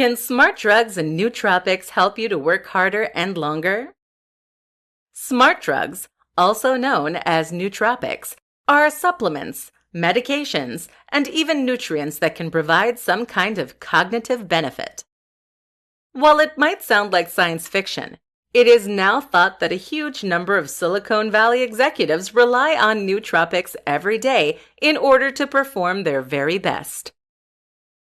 Can smart drugs and nootropics help you to work harder and longer? Smart drugs, also known as nootropics, are supplements, medications, and even nutrients that can provide some kind of cognitive benefit. While it might sound like science fiction, it is now thought that a huge number of Silicon Valley executives rely on nootropics every day in order to perform their very best.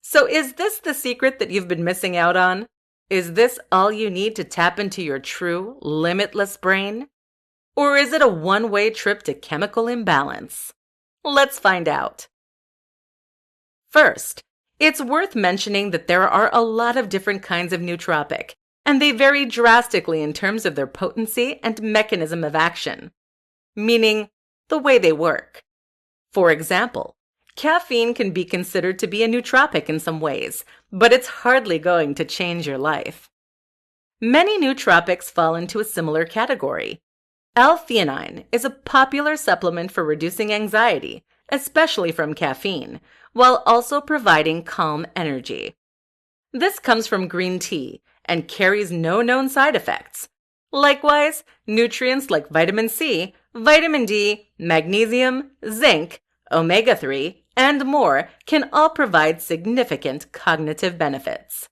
So is this the secret that you've been missing out on? Is this all you need to tap into your true, limitless brain? Or is it a one-way trip to chemical imbalance? Let's find out. First, it's worth mentioning that there are a lot of different kinds of nootropic, and they vary drastically in terms of their potency and mechanism of action, meaning the way they work. For example, caffeine can be considered to be a nootropic in some ways, but it's hardly going to change your life. Many nootropics fall into a similar category. L-theanine is a popular supplement for reducing anxiety, especially from caffeine, while also providing calm energy. This comes from green tea and carries no known side effects. Likewise, nutrients like vitamin C, vitamin D, magnesium, zinc, omega-3, and more can all provide significant cognitive benefits.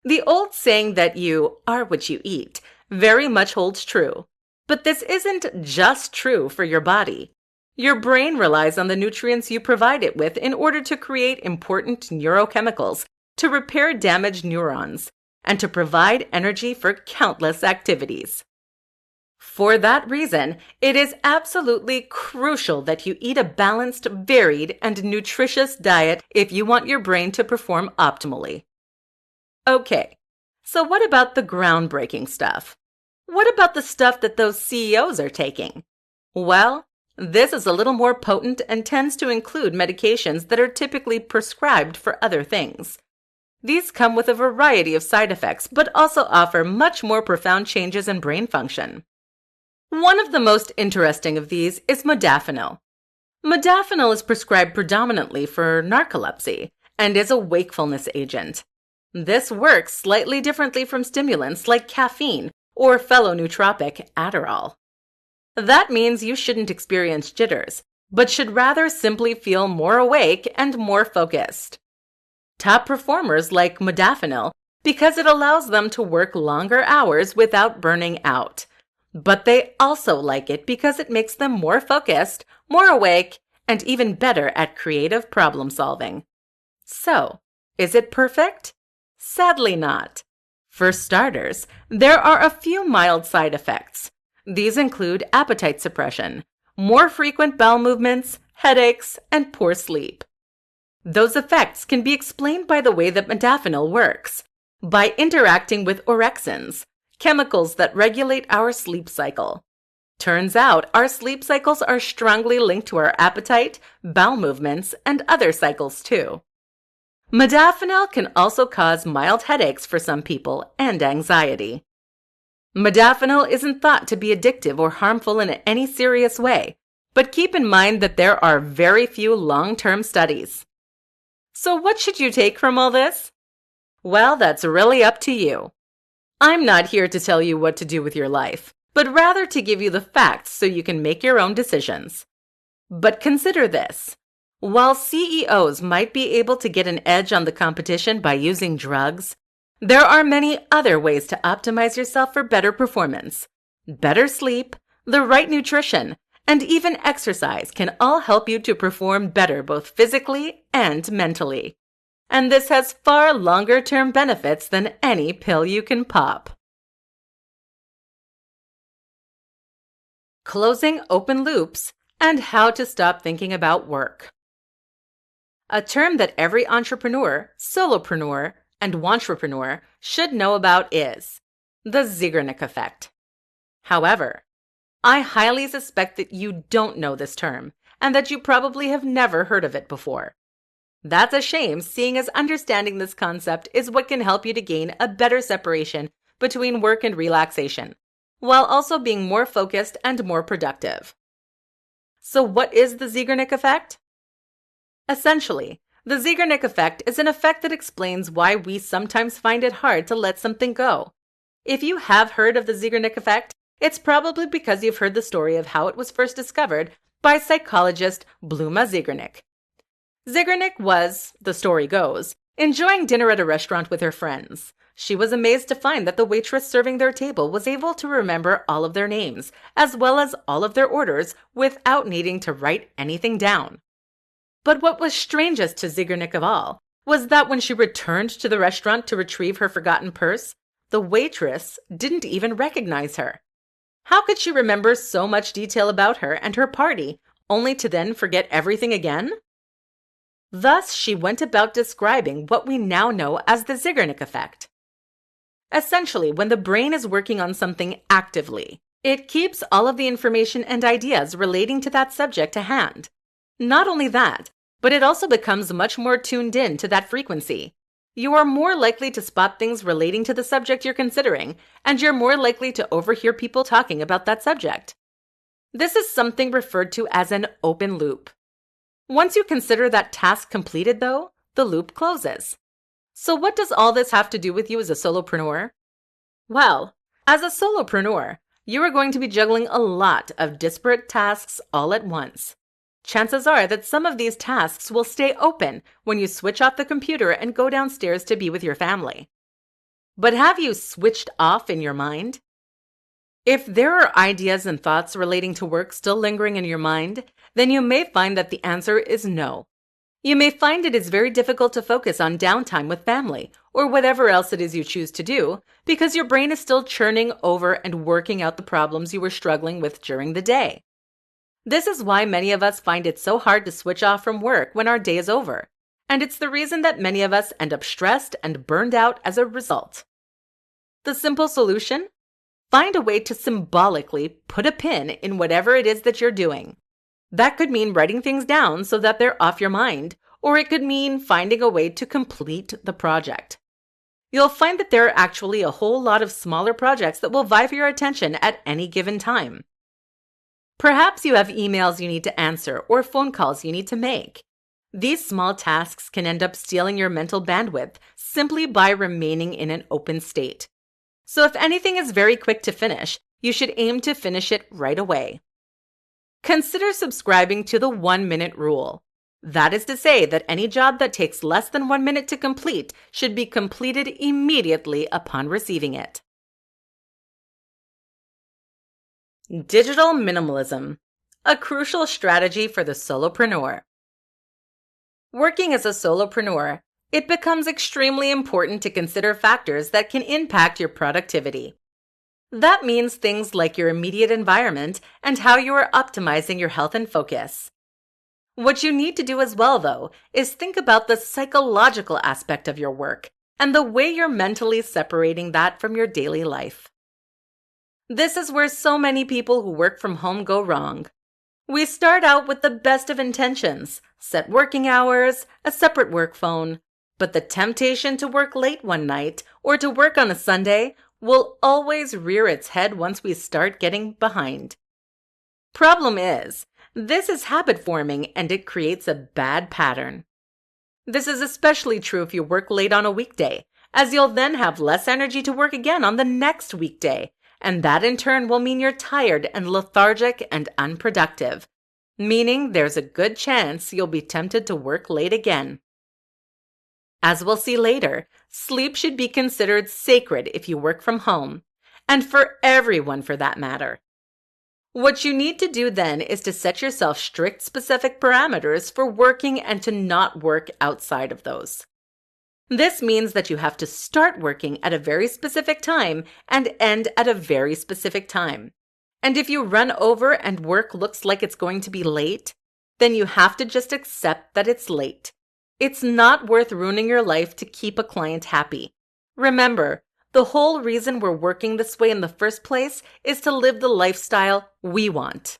The old saying that you are what you eat very much holds true, but this isn't just true for your body. Your brain relies on the nutrients you provide it with in order to create important neurochemicals, to repair damaged neurons, and to provide energy for countless activities. For that reason, it is absolutely crucial that you eat a balanced, varied, and nutritious diet if you want your brain to perform optimally. Okay, so what about the groundbreaking stuff? What about the stuff that those CEOs are taking? Well, this is a little more potent and tends to include medications that are typically prescribed for other things. These come with a variety of side effects, but also offer much more profound changes in brain function. One of the most interesting of these is modafinil. Modafinil is prescribed predominantly for narcolepsy and is a wakefulness agent. This works slightly differently from stimulants like caffeine or fellow nootropic Adderall. That means you shouldn't experience jitters, but should rather simply feel more awake and more focused. Top performers like modafinil because it allows them to work longer hours without burning out. But they also like it because it makes them more focused, more awake, and even better at creative problem solving. So, is it perfect? Sadly not. For starters, there are a few mild side effects. These include appetite suppression, more frequent bowel movements, headaches, and poor sleep. Those effects can be explained by the way that modafinil works, by interacting with orexins, chemicals that regulate our sleep cycle. Turns out our sleep cycles are strongly linked to our appetite, bowel movements, and other cycles too. Modafinil can also cause mild headaches for some people and anxiety. Modafinil isn't thought to be addictive or harmful in any serious way, but keep in mind that there are very few long-term studies. So what should you take from all this? Well, that's really up to you. I'm not here to tell you what to do with your life, but rather to give you the facts so you can make your own decisions. But consider this. While CEOs might be able to get an edge on the competition by using drugs, there are many other ways to optimize yourself for better performance. Better sleep, the right nutrition, and even exercise can all help you to perform better both physically and mentally. And this has far longer-term benefits than any pill you can pop. Closing open loops and how to stop thinking about work. A term that every entrepreneur, solopreneur, and wantrepreneur should know about is the Zeigarnik effect. However, I highly suspect that you don't know this term and that you probably have never heard of it before. That's a shame, seeing as understanding this concept is what can help you to gain a better separation between work and relaxation, while also being more focused and more productive. So what is the Zeigarnik effect? Essentially, The Zeigarnik effect is an effect that explains why we sometimes find it hard to let something go. If you have heard of the Zeigarnik effect, it's probably because you've heard the story of how it was first discovered by psychologist Bluma Zeigarnik. Zeigarnik was, the story goes, enjoying dinner at a restaurant with her friends. She was amazed to find that the waitress serving their table was able to remember all of their names, as well as all of their orders, without needing to write anything down. But what was strangest to Zeigarnik of all was that when she returned to the restaurant to retrieve her forgotten purse, the waitress didn't even recognize her. How could she remember so much detail about her and her party, only to then forget everything again? Thus, she went about describing what we now know as the Zeigarnik effect. Essentially, when the brain is working on something actively, it keeps all of the information and ideas relating to that subject to hand. Not only that, but it also becomes much more tuned in to that frequency. You are more likely to spot things relating to the subject you're considering, and you're more likely to overhear people talking about that subject. This is something referred to as an open loop. Once you consider that task completed, though, the loop closes. So what does all this have to do with you as a solopreneur? Well, as a solopreneur, you are going to be juggling a lot of disparate tasks all at once. Chances are that some of these tasks will stay open when you switch off the computer and go downstairs to be with your family. But have you switched off in your mind? If there are ideas and thoughts relating to work still lingering in your mind, then you may find that the answer is no. You may find it is very difficult to focus on downtime with family or whatever else it is you choose to do because your brain is still churning over and working out the problems you were struggling with during the day. This is why many of us find it so hard to switch off from work when our day is over, and it's the reason that many of us end up stressed and burned out as a result. The simple solution? Find a way to symbolically put a pin in whatever it is that you're doing. That could mean writing things down so that they're off your mind, or it could mean finding a way to complete the project. You'll find that there are actually a whole lot of smaller projects that will vie for your attention at any given time. Perhaps you have emails you need to answer or phone calls you need to make. These small tasks can end up stealing your mental bandwidth simply by remaining in an open state. So if anything is very quick to finish, you should aim to finish it right away. Consider subscribing to the 1-minute rule. That is to say that any job that takes less than 1 minute to complete should be completed immediately upon receiving it. Digital minimalism, a crucial strategy for the solopreneur. Working as a solopreneur, it becomes extremely important to consider factors that can impact your productivity. That means things like your immediate environment and how you are optimizing your health and focus. What you need to do as well, though, is think about the psychological aspect of your work and the way you're mentally separating that from your daily life. This is where so many people who work from home go wrong. We start out with the best of intentions, set working hours, a separate work phone, but the temptation to work late one night or to work on a Sunday will always rear its head once we start getting behind. Problem is, this is habit forming and it creates a bad pattern. This is especially true if you work late on a weekday, as you'll then have less energy to work again on the next weekday, and that in turn will mean you're tired and lethargic and unproductive, meaning there's a good chance you'll be tempted to work late again. As we'll see later, sleep should be considered sacred if you work from home, and for everyone for that matter. What you need to do then is to set yourself strict specific parameters for working and to not work outside of those. This means that you have to start working at a very specific time and end at a very specific time. And if you run over and work looks like it's going to be late, then you have to just accept that it's late. It's not worth ruining your life to keep a client happy. Remember, the whole reason we're working this way in the first place is to live the lifestyle we want.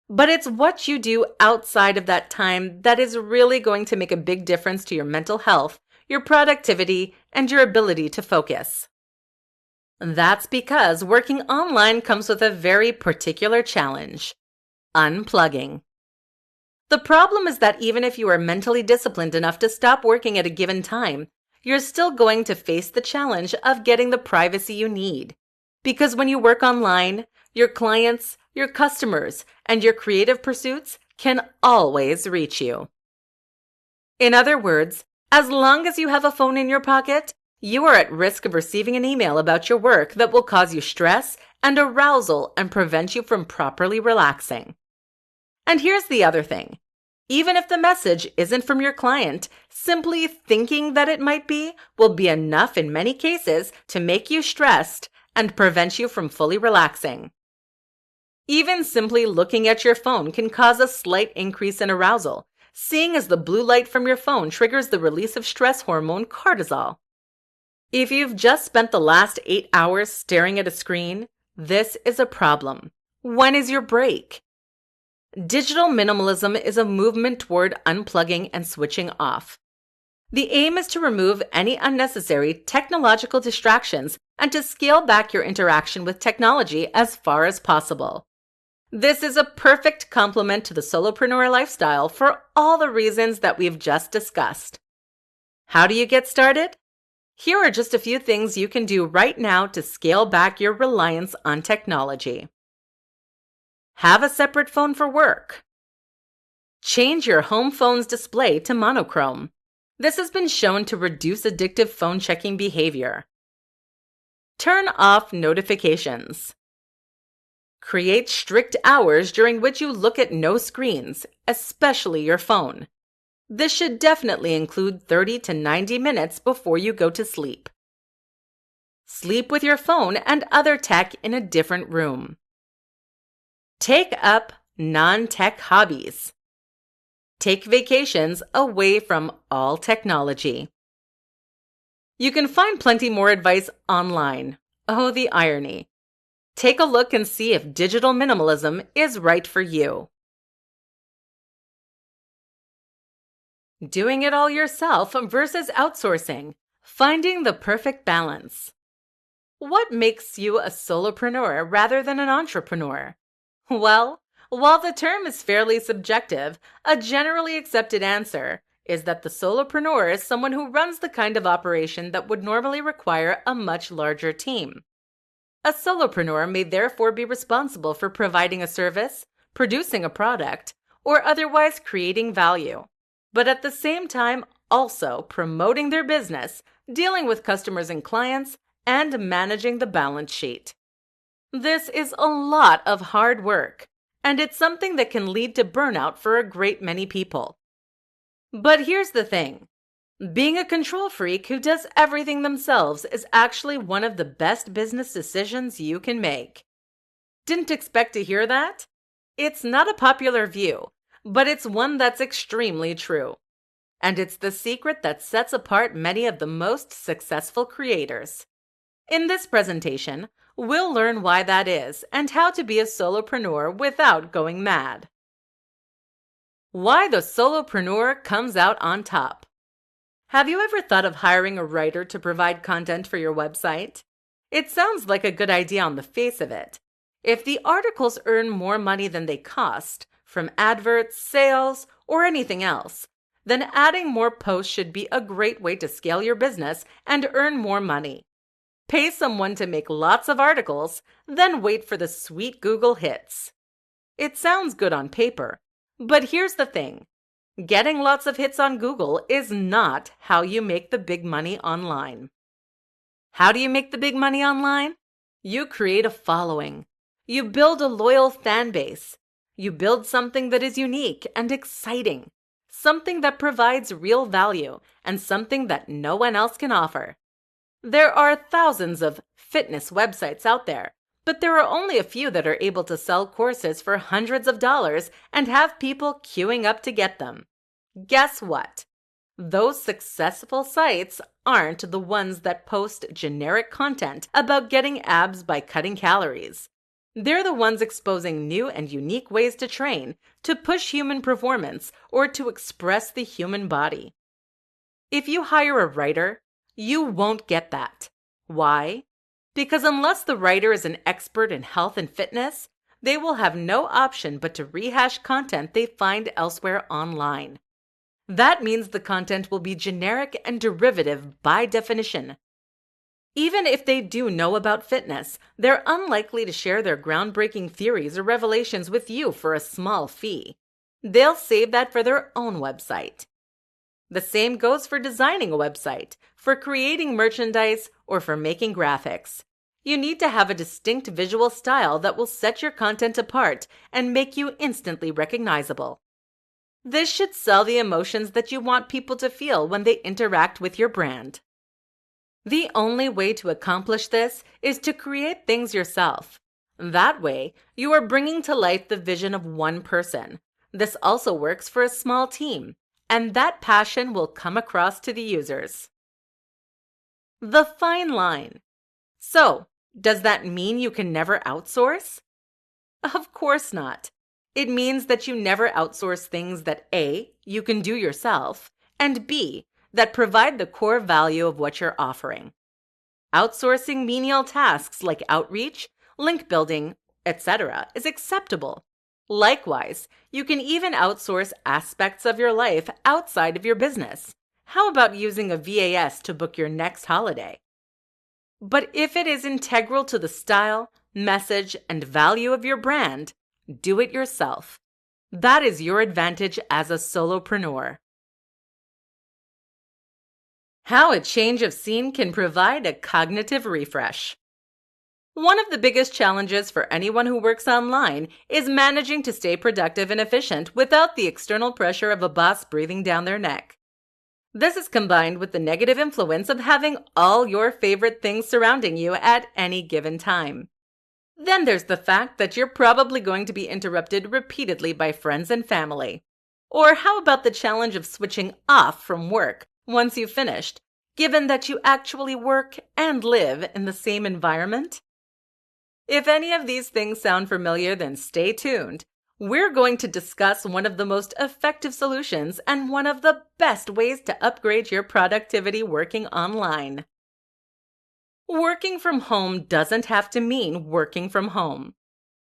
But it's what you do outside of that time that is really going to make a big difference to your mental health, your productivity, and your ability to focus. That's because working online comes with a very particular challenge: unplugging. The problem is that even if you are mentally disciplined enough to stop working at a given time, you're still going to face the challenge of getting the privacy you need. Because when you work online, your clients, your customers, and your creative pursuits can always reach you. In other words, as long as you have a phone in your pocket, you are at risk of receiving an email about your work that will cause you stress and arousal and prevent you from properly relaxing. And here's the other thing. Even if the message isn't from your client, simply thinking that it might be will be enough in many cases to make you stressed and prevent you from fully relaxing. Even simply looking at your phone can cause a slight increase in arousal, seeing as the blue light from your phone triggers the release of stress hormone cortisol. If you've just spent the last 8 hours staring at a screen, this is a problem. When is your break? Digital minimalism is a movement toward unplugging and switching off. The aim is to remove any unnecessary technological distractions and to scale back your interaction with technology as far as possible. This is a perfect complement to the solopreneur lifestyle for all the reasons that we've just discussed. How do you get started? Here are just a few things you can do right now to scale back your reliance on technology. Have a separate phone for work. Change your home phone's display to monochrome. This has been shown to reduce addictive phone checking behavior. Turn off notifications. Create strict hours during which you look at no screens, especially your phone. This should definitely include 30 to 90 minutes before you go to sleep. Sleep with your phone and other tech in a different room. Take up non-tech hobbies. Take vacations away from all technology. You can find plenty more advice online. Oh, the irony. Take a look and see if digital minimalism is right for you. Doing it all yourself versus outsourcing. Finding the perfect balance. What makes you a solopreneur rather than an entrepreneur? Well, while the term is fairly subjective, a generally accepted answer is that the solopreneur is someone who runs the kind of operation that would normally require a much larger team. A solopreneur may therefore be responsible for providing a service, producing a product, or otherwise creating value, but at the same time also promoting their business, dealing with customers and clients, and managing the balance sheet. This is a lot of hard work, and it's something that can lead to burnout for a great many people. But here's the thing. Being a control freak who does everything themselves is actually one of the best business decisions you can make. Didn't expect to hear that? It's not a popular view, but it's one that's extremely true. And it's the secret that sets apart many of the most successful creators. In this presentation, we'll learn why that is and how to be a solopreneur without going mad. Why the solopreneur comes out on top. Have you ever thought of hiring a writer to provide content for your website? It sounds like a good idea on the face of it. If the articles earn more money than they cost, from adverts, sales, or anything else, then adding more posts should be a great way to scale your business and earn more money. Pay someone to make lots of articles, then wait for the sweet Google hits. It sounds good on paper, but here's the thing. Getting lots of hits on Google is not how you make the big money online. How do you make the big money online? You create a following. You build a loyal fan base. You build something that is unique and exciting, something that provides real value, and something that no one else can offer. There are thousands of fitness websites out there, but there are only a few that are able to sell courses for hundreds of dollars and have people queuing up to get them. Guess what? Those successful sites aren't the ones that post generic content about getting abs by cutting calories. They're the ones exposing new and unique ways to train, to push human performance, or to express the human body. If you hire a writer, you won't get that. Why? Because unless the writer is an expert in health and fitness, they will have no option but to rehash content they find elsewhere online. That means the content will be generic and derivative by definition. Even if they do know about fitness, they're unlikely to share their groundbreaking theories or revelations with you for a small fee. They'll save that for their own website. The same goes for designing a website, for creating merchandise, or for making graphics. You need to have a distinct visual style that will set your content apart and make you instantly recognizable. This should sell the emotions that you want people to feel when they interact with your brand. The only way to accomplish this is to create things yourself. That way, you are bringing to life the vision of one person. This also works for a small team, and that passion will come across to the users. The fine line. So, does that mean you can never outsource? Of course not. It means that you never outsource things that A, you can do yourself, and B, that provide the core value of what you're offering. Outsourcing menial tasks like outreach, link building, etc. is acceptable. Likewise, you can even outsource aspects of your life outside of your business. How about using a VAS to book your next holiday? But if it is integral to the style, message, and value of your brand, do it yourself. That is your advantage as a solopreneur. How a change of scene can provide a cognitive refresh. One of the biggest challenges for anyone who works online is managing to stay productive and efficient without the external pressure of a boss breathing down their neck. This is combined with the negative influence of having all your favorite things surrounding you at any given time. Then there's the fact that you're probably going to be interrupted repeatedly by friends and family. Or how about the challenge of switching off from work once you've finished, given that you actually work and live in the same environment? If any of these things sound familiar, then stay tuned. We're going to discuss one of the most effective solutions and one of the best ways to upgrade your productivity working online. Working from home doesn't have to mean working from home.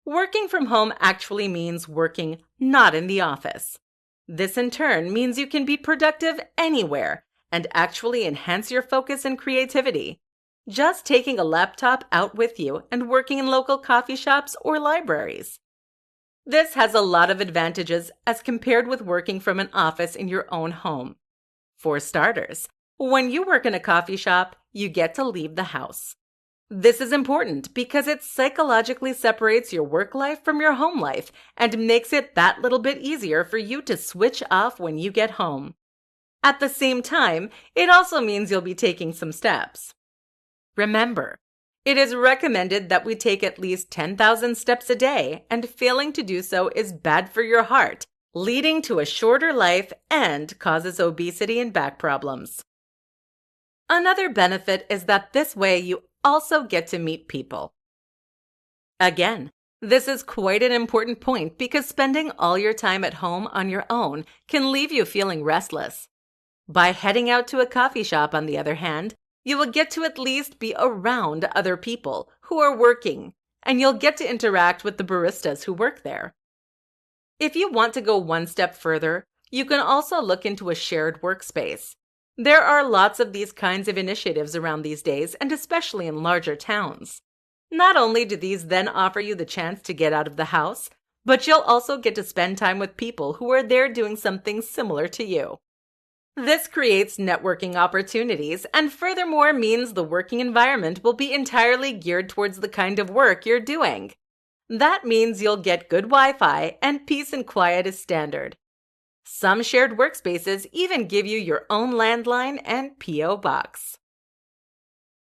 Working from home actually means working not in the office. This in turn means you can be productive anywhere and actually enhance your focus and creativity. Just taking a laptop out with you and working in local coffee shops or libraries. This has a lot of advantages as compared with working from an office in your own home. For starters, when you work in a coffee shop, you get to leave the house. This is important because it psychologically separates your work life from your home life and makes it that little bit easier for you to switch off when you get home. At the same time, it also means you'll be taking some steps. Remember, it is recommended that we take at least 10,000 steps a day, and failing to do so is bad for your heart, leading to a shorter life and causes obesity and back problems. Another benefit is that this way you also get to meet people. Again, this is quite an important point because spending all your time at home on your own can leave you feeling restless. By heading out to a coffee shop, on the other hand, you will get to at least be around other people who are working, and you'll get to interact with the baristas who work there. If you want to go one step further, you can also look into a shared workspace. There are lots of these kinds of initiatives around these days, and especially in larger towns. Not only do these then offer you the chance to get out of the house, but you'll also get to spend time with people who are there doing something similar to you. This creates networking opportunities and furthermore means the working environment will be entirely geared towards the kind of work you're doing. That means you'll get good Wi-Fi and peace and quiet is standard. Some shared workspaces even give you your own landline and P.O. box.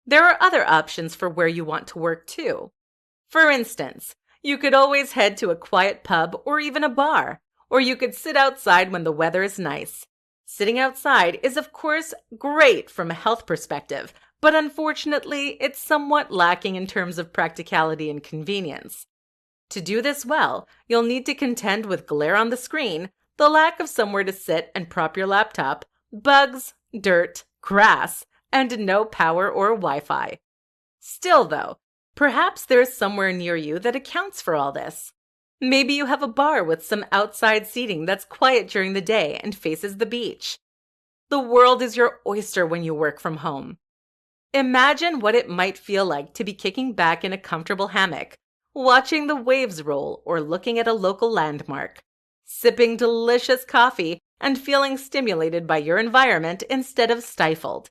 There are other options for where you want to work too. For instance, you could always head to a quiet pub or even a bar, or you could sit outside when the weather is nice. Sitting outside is of course great from a health perspective, but unfortunately it's somewhat lacking in terms of practicality and convenience. To do this well, you'll need to contend with glare on the screen, the lack of somewhere to sit and prop your laptop, bugs, dirt, grass, and no power or Wi-Fi. Still though, Perhaps there's somewhere near you that accounts for all this. Maybe you have a bar with some outside seating that's quiet during the day and faces the beach. The world is your oyster when you work from home. Imagine what it might feel like to be kicking back in a comfortable hammock, watching the waves roll or looking at a local landmark, sipping delicious coffee and feeling stimulated by your environment instead of stifled.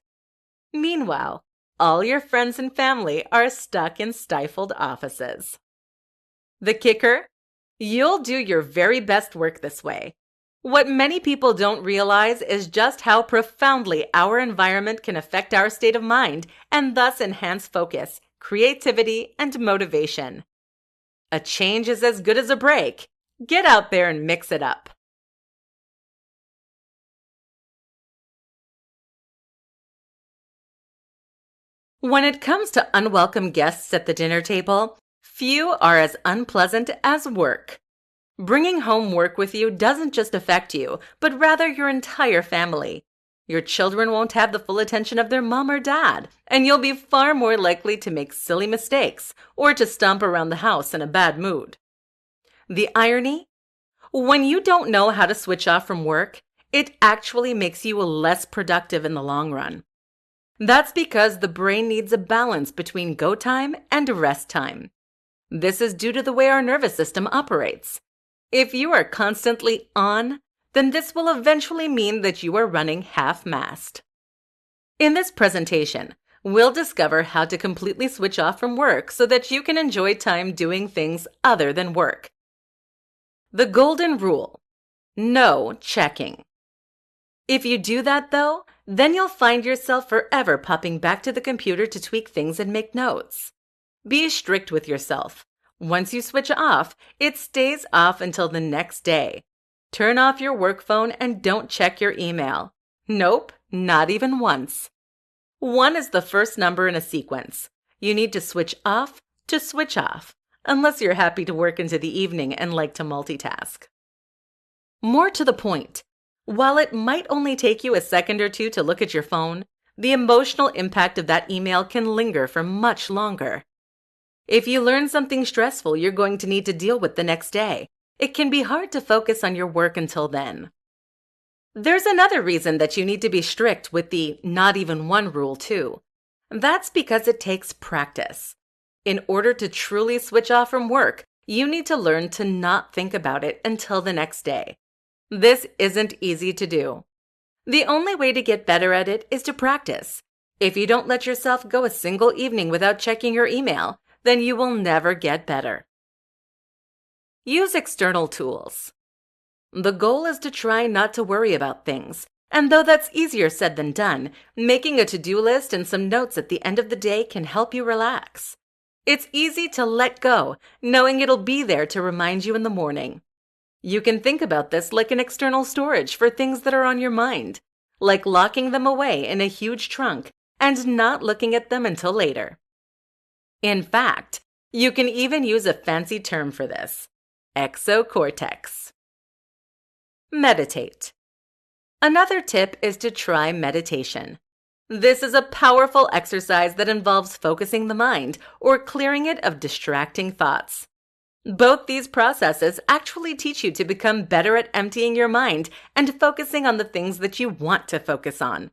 Meanwhile, all your friends and family are stuck in stifled offices. The kicker? You'll do your very best work this way. What many people don't realize is just how profoundly our environment can affect our state of mind and thus enhance focus, creativity, and motivation. A change is as good as a break. Get out there and mix it up. When it comes to unwelcome guests at the dinner table, few are as unpleasant as work. Bringing home work with you doesn't just affect you, but rather your entire family. Your children won't have the full attention of their mom or dad, and you'll be far more likely to make silly mistakes or to stomp around the house in a bad mood. The irony? When you don't know how to switch off from work, it actually makes you less productive in the long run. That's because the brain needs a balance between go time and rest time. This is due to the way our nervous system operates. If you are constantly on, then this will eventually mean that you are running half-mast. In this presentation, we'll discover how to completely switch off from work so that you can enjoy time doing things other than work. The golden rule: no checking. If you do that though, then you'll find yourself forever popping back to the computer to tweak things and make notes. Be strict with yourself. Once you switch off, it stays off until the next day. Turn off your work phone and don't check your email. Nope, not even once. 1 is the first number in a sequence. You need to switch off, unless you're happy to work into the evening and like to multitask. More to the point, while it might only take you a second or two to look at your phone, the emotional impact of that email can linger for much longer. If you learn something stressful you're going to need to deal with the next day, it can be hard to focus on your work until then. There's another reason that you need to be strict with the not even one rule too. That's because it takes practice. In order to truly switch off from work, you need to learn to not think about it until the next day. This isn't easy to do. The only way to get better at it is to practice. If you don't let yourself go a single evening without checking your email, then you will never get better. Use external tools. The goal is to try not to worry about things, and though that's easier said than done, making a to-do list and some notes at the end of the day can help you relax. It's easy to let go, knowing it'll be there to remind you in the morning. You can think about this like an external storage for things that are on your mind, like locking them away in a huge trunk and not looking at them until later. In fact, you can even use a fancy term for this: exocortex. Meditate. Another tip is to try meditation. This is a powerful exercise that involves focusing the mind or clearing it of distracting thoughts. Both these processes actually teach you to become better at emptying your mind and focusing on the things that you want to focus on.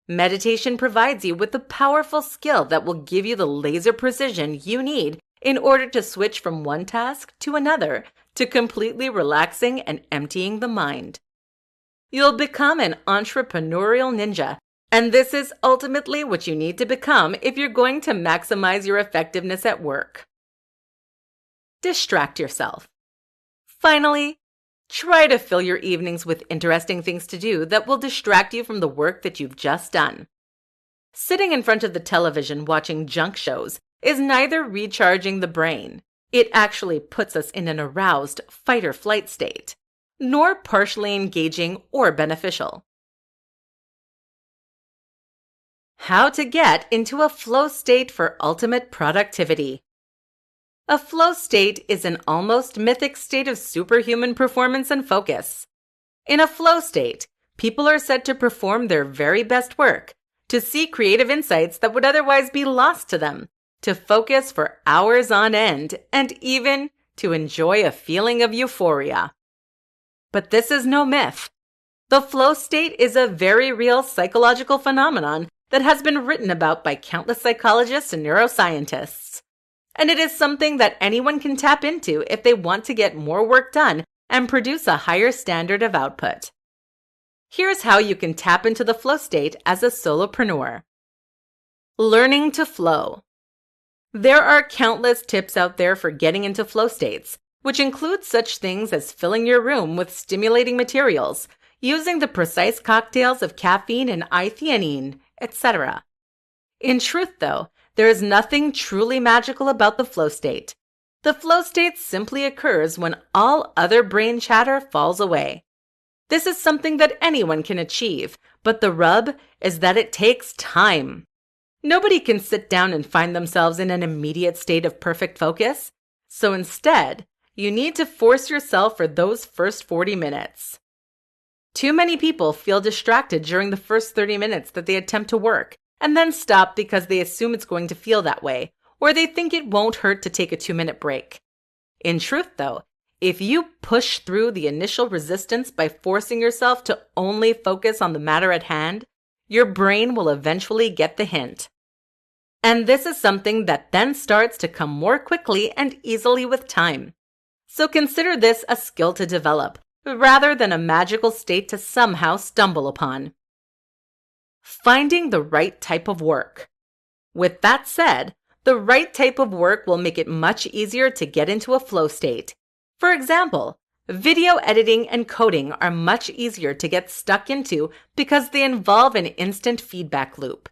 Meditation provides you with a powerful skill that will give you the laser precision you need in order to switch from one task to another, to completely relaxing and emptying the mind. You'll become an entrepreneurial ninja, and this is ultimately what you need to become if you're going to maximize your effectiveness at work. Distract yourself. Finally, try to fill your evenings with interesting things to do that will distract you from the work that you've just done. Sitting in front of the television watching junk shows is neither recharging the brain, it actually puts us in an aroused fight-or-flight state, nor partially engaging or beneficial. How to get into a flow state for ultimate productivity. A flow state is an almost mythic state of superhuman performance and focus. In a flow state, people are said to perform their very best work, to see creative insights that would otherwise be lost to them, to focus for hours on end, and even to enjoy a feeling of euphoria. But this is no myth. The flow state is a very real psychological phenomenon that has been written about by countless psychologists and neuroscientists. And it is something that anyone can tap into if they want to get more work done and produce a higher standard of output. Here's how you can tap into the flow state as a solopreneur. Learning to flow. There are countless tips out there for getting into flow states, which include such things as filling your room with stimulating materials, using the precise cocktails of caffeine and I-theanine, etc. In truth, though, there is nothing truly magical about the flow state. The flow state simply occurs when all other brain chatter falls away. This is something that anyone can achieve, but the rub is that it takes time. Nobody can sit down and find themselves in an immediate state of perfect focus, so instead, you need to force yourself for those first 40 minutes. Too many people feel distracted during the first 30 minutes that they attempt to work, and then stop because they assume it's going to feel that way, or they think it won't hurt to take a 2-minute break. In truth, though, if you push through the initial resistance by forcing yourself to only focus on the matter at hand, your brain will eventually get the hint. And this is something that then starts to come more quickly and easily with time. So consider this a skill to develop, rather than a magical state to somehow stumble upon. Finding the right type of work. With that said, the right type of work will make it much easier to get into a flow state. For example, video editing and coding are much easier to get stuck into because they involve an instant feedback loop.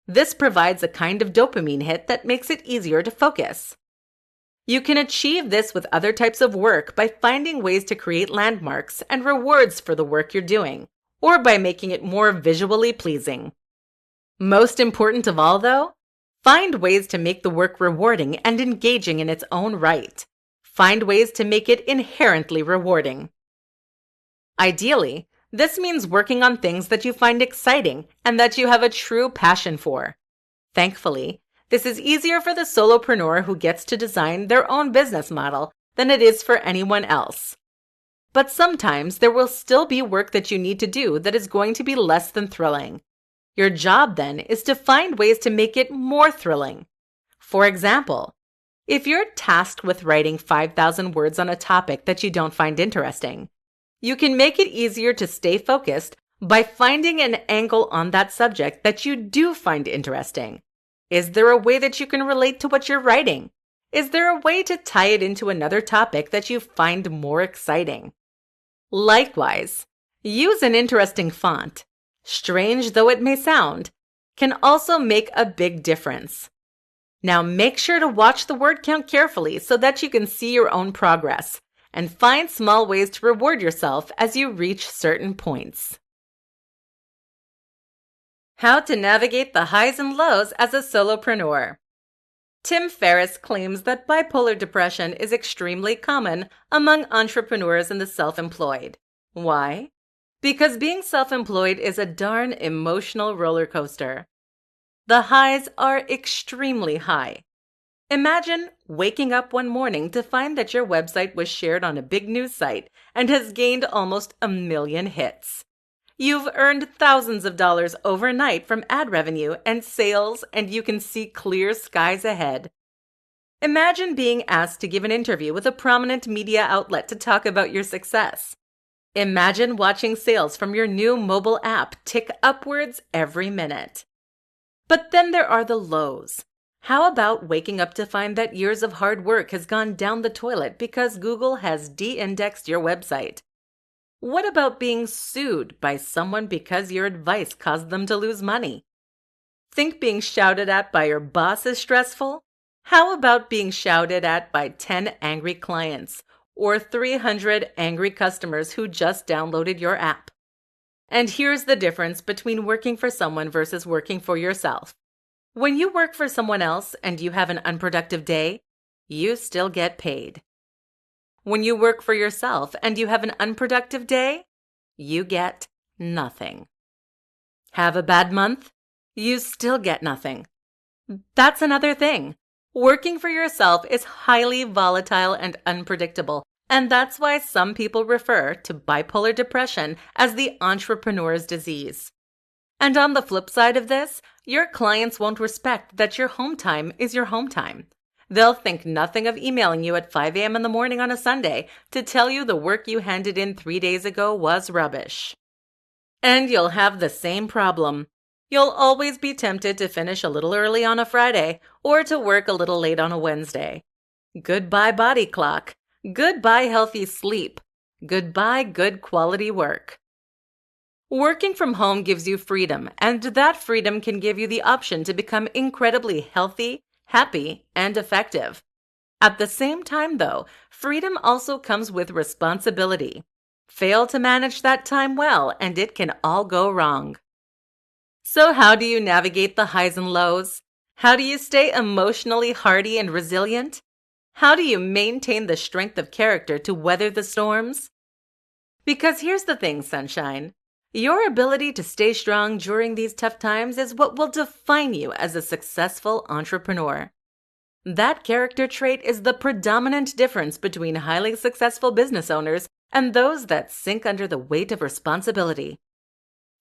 This provides a kind of dopamine hit that makes it easier to focus. You can achieve this with other types of work by finding ways to create landmarks and rewards for the work you're doing, or by making it more visually pleasing. Most important of all, though, find ways to make the work rewarding and engaging in its own right. Find ways to make it inherently rewarding. Ideally, this means working on things that you find exciting and that you have a true passion for. Thankfully, this is easier for the solopreneur who gets to design their own business model than it is for anyone else. But sometimes there will still be work that you need to do that is going to be less than thrilling. Your job then is to find ways to make it more thrilling. For example, if you're tasked with writing 5,000 words on a topic that you don't find interesting, you can make it easier to stay focused by finding an angle on that subject that you do find interesting. Is there a way that you can relate to what you're writing? Is there a way to tie it into another topic that you find more exciting? Likewise, use an interesting font. Strange though it may sound, can also make a big difference. Now make sure to watch the word count carefully so that you can see your own progress, and find small ways to reward yourself as you reach certain points. How to navigate the highs and lows as a solopreneur. Tim Ferriss claims that bipolar depression is extremely common among entrepreneurs and the self-employed. Why? Because being self-employed is a darn emotional roller coaster. The highs are extremely high. Imagine waking up one morning to find that your website was shared on a big news site and has gained almost 1 million hits. You've earned thousands of dollars overnight from ad revenue and sales, and you can see clear skies ahead. Imagine being asked to give an interview with a prominent media outlet to talk about your success. Imagine watching sales from your new mobile app tick upwards every minute. But then there are the lows. How about waking up to find that years of hard work has gone down the toilet because Google has de-indexed your website? What about being sued by someone because your advice caused them to lose money? Think being shouted at by your boss is stressful? How about being shouted at by 10 angry clients or 300 angry customers who just downloaded your app? And here's the difference between working for someone versus working for yourself. When you work for someone else and you have an unproductive day, you still get paid. When you work for yourself and you have an unproductive day, you get nothing. Have a bad month? You still get nothing. That's another thing. Working for yourself is highly volatile and unpredictable, and that's why some people refer to bipolar depression as the entrepreneur's disease. And on the flip side of this, your clients won't respect that your home time is your home time. They'll think nothing of emailing you at 5 a.m. in the morning on a Sunday to tell you the work you handed in 3 days ago was rubbish. And you'll have the same problem. You'll always be tempted to finish a little early on a Friday or to work a little late on a Wednesday. Goodbye body clock. Goodbye healthy sleep. Goodbye good quality work. Working from home gives you freedom, and that freedom can give you the option to become incredibly healthy, happy, and effective. At the same time, though, freedom also comes with responsibility. Fail to manage that time well, and it can all go wrong. So how do you navigate the highs and lows? How do you stay emotionally hardy and resilient? How do you maintain the strength of character to weather the storms? Because here's the thing, sunshine. Your ability to stay strong during these tough times is what will define you as a successful entrepreneur. That character trait is the predominant difference between highly successful business owners and those that sink under the weight of responsibility.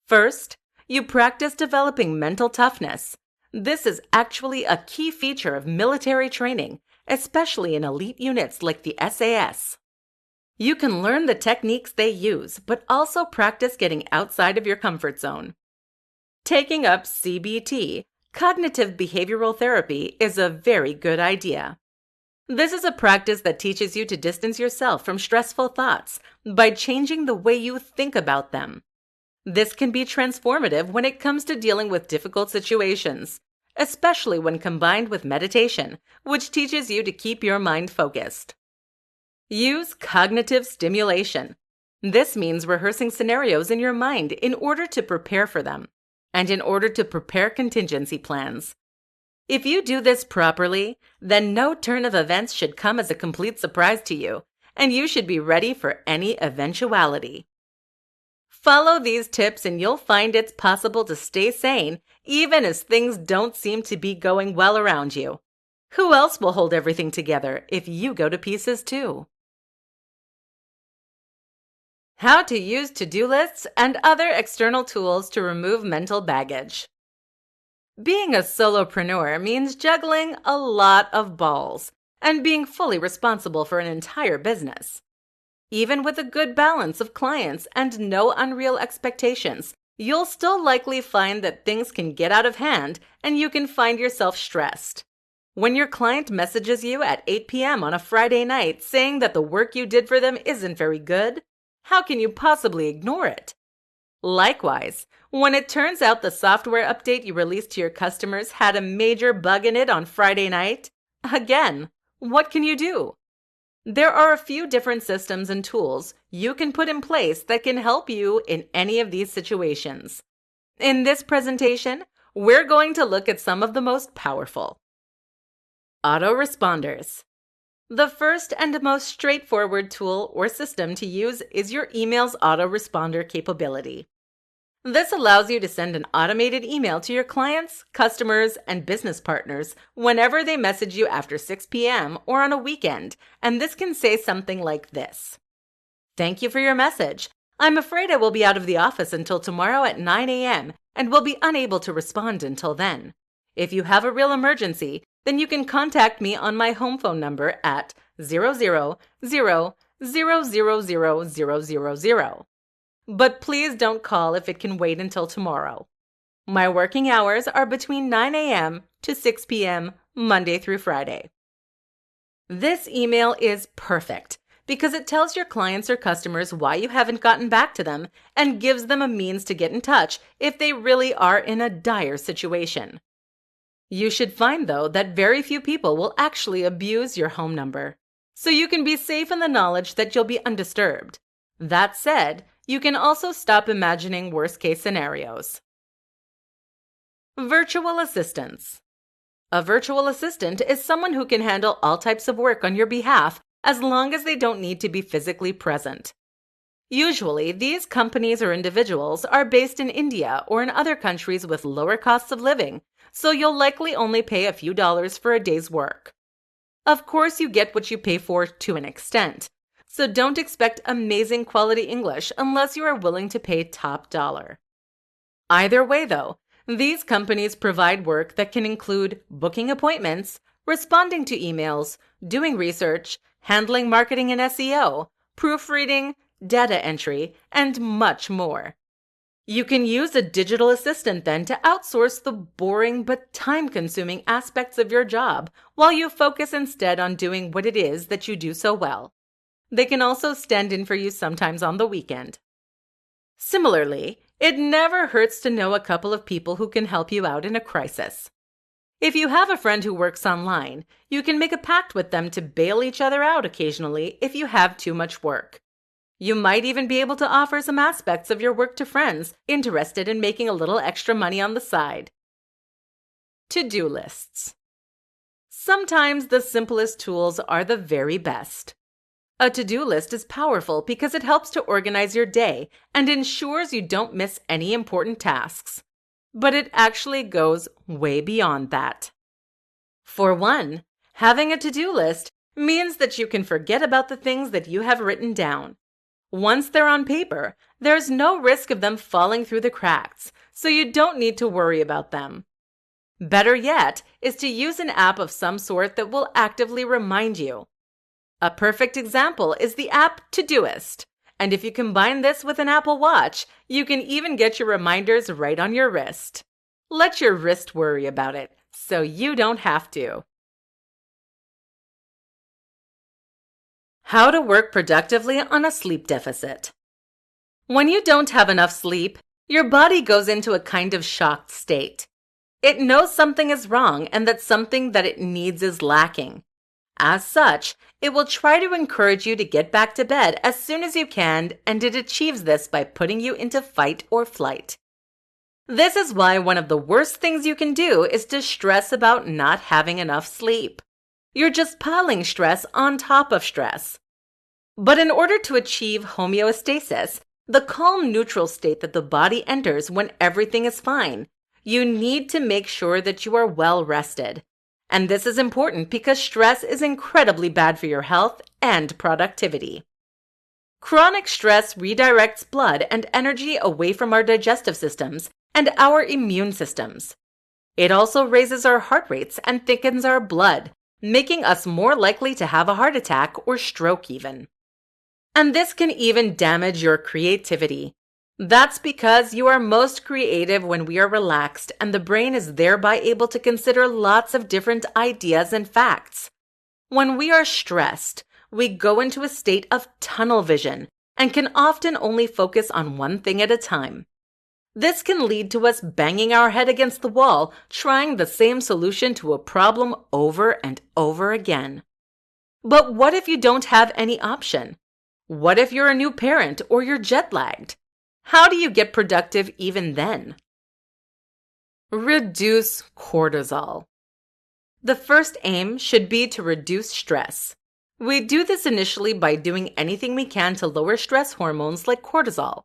First, you practice developing mental toughness. This is actually a key feature of military training, especially in elite units like the SAS. You can learn the techniques they use, but also practice getting outside of your comfort zone. Taking up CBT, cognitive behavioral therapy, is a very good idea. This is a practice that teaches you to distance yourself from stressful thoughts by changing the way you think about them. This can be transformative when it comes to dealing with difficult situations, especially when combined with meditation, which teaches you to keep your mind focused. Use cognitive stimulation. This means rehearsing scenarios in your mind in order to prepare for them, and in order to prepare contingency plans. If you do this properly, then no turn of events should come as a complete surprise to you, and you should be ready for any eventuality. Follow these tips and you'll find it's possible to stay sane even as things don't seem to be going well around you. Who else will hold everything together if you go to pieces too? How to use to-do lists and other external tools to remove mental baggage. Being a solopreneur means juggling a lot of balls and being fully responsible for an entire business. Even with a good balance of clients and no unreal expectations, you'll still likely find that things can get out of hand and you can find yourself stressed. When your client messages you at 8 p.m. on a Friday night saying that the work you did for them isn't very good, how can you possibly ignore it? Likewise, when it turns out the software update you released to your customers had a major bug in it on Friday night, again, what can you do? There are a few different systems and tools you can put in place that can help you in any of these situations. In this presentation, we're going to look at some of the most powerful. Autoresponders. The first and most straightforward tool or system to use is your email's autoresponder capability. This allows you to send an automated email to your clients, customers, and business partners whenever they message you after 6 p.m. or on a weekend, and this can say something like this. Thank you for your message. I'm afraid I will be out of the office until tomorrow at 9 a.m. and will be unable to respond until then. If you have a real emergency, then you can contact me on my home phone number at 000000000. But please don't call if it can wait until tomorrow. My working hours are between 9 a.m. to 6 p.m. Monday through Friday. This email is perfect because it tells your clients or customers why you haven't gotten back to them and gives them a means to get in touch if they really are in a dire situation. You should find, though, that very few people will actually abuse your home number, so you can be safe in the knowledge that you'll be undisturbed. That said, you can also stop imagining worst-case scenarios. Virtual assistants. A virtual assistant is someone who can handle all types of work on your behalf as long as they don't need to be physically present. Usually, these companies or individuals are based in India or in other countries with lower costs of living, so you'll likely only pay a few dollars for a day's work. Of course, you get what you pay for to an extent, so don't expect amazing quality English unless you are willing to pay top dollar. Either way, though, these companies provide work that can include booking appointments, responding to emails, doing research, handling marketing and SEO, proofreading, data entry, and much more. You can use a digital assistant then to outsource the boring but time-consuming aspects of your job while you focus instead on doing what it is that you do so well. They can also stand in for you sometimes on the weekend. Similarly, it never hurts to know a couple of people who can help you out in a crisis. If you have a friend who works online, you can make a pact with them to bail each other out occasionally if you have too much work. You might even be able to offer some aspects of your work to friends interested in making a little extra money on the side. To-do lists. Sometimes the simplest tools are the very best. A to-do list is powerful because it helps to organize your day and ensures you don't miss any important tasks. But it actually goes way beyond that. For one, having a to-do list means that you can forget about the things that you have written down. Once they're on paper, there's no risk of them falling through the cracks, so you don't need to worry about them. Better yet is to use an app of some sort that will actively remind you. A perfect example is the app Todoist, and if you combine this with an Apple Watch, you can even get your reminders right on your wrist. Let your wrist worry about it, so you don't have to. How to work productively on a sleep deficit. When you don't have enough sleep, your body goes into a kind of shocked state. It knows something is wrong and that something that it needs is lacking. As such, it will try to encourage you to get back to bed as soon as you can, and it achieves this by putting you into fight or flight. This is why one of the worst things you can do is to stress about not having enough sleep. You're just piling stress on top of stress. But in order to achieve homeostasis, the calm neutral state that the body enters when everything is fine, you need to make sure that you are well rested. And this is important because stress is incredibly bad for your health and productivity. Chronic stress redirects blood and energy away from our digestive systems and our immune systems. It also raises our heart rates and thickens our blood, making us more likely to have a heart attack or stroke even. And this can even damage your creativity. That's because you are most creative when we are relaxed and the brain is thereby able to consider lots of different ideas and facts. When we are stressed, we go into a state of tunnel vision and can often only focus on one thing at a time. This can lead to us banging our head against the wall, trying the same solution to a problem over and over again. But what if you don't have any option? What if you're a new parent or you're jet-lagged? How do you get productive even then? Reduce cortisol. The first aim should be to reduce stress. We do this initially by doing anything we can to lower stress hormones like cortisol.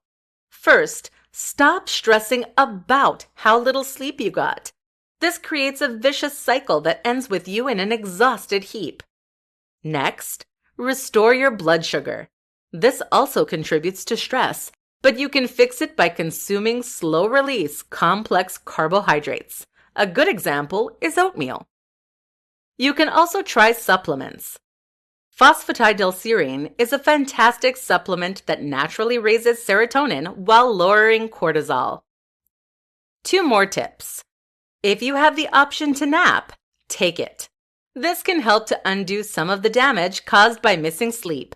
First, stop stressing about how little sleep you got. This creates a vicious cycle that ends with you in an exhausted heap. Next, restore your blood sugar. This also contributes to stress, but you can fix it by consuming slow-release complex carbohydrates. A good example is oatmeal. You can also try supplements. Phosphatidylserine is a fantastic supplement that naturally raises serotonin while lowering cortisol. 2 more tips. If you have the option to nap, take it. This can help to undo some of the damage caused by missing sleep.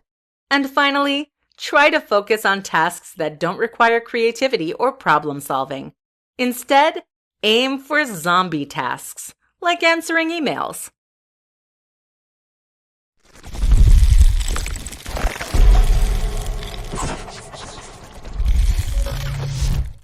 And finally, try to focus on tasks that don't require creativity or problem solving. Instead, aim for zombie tasks, like answering emails.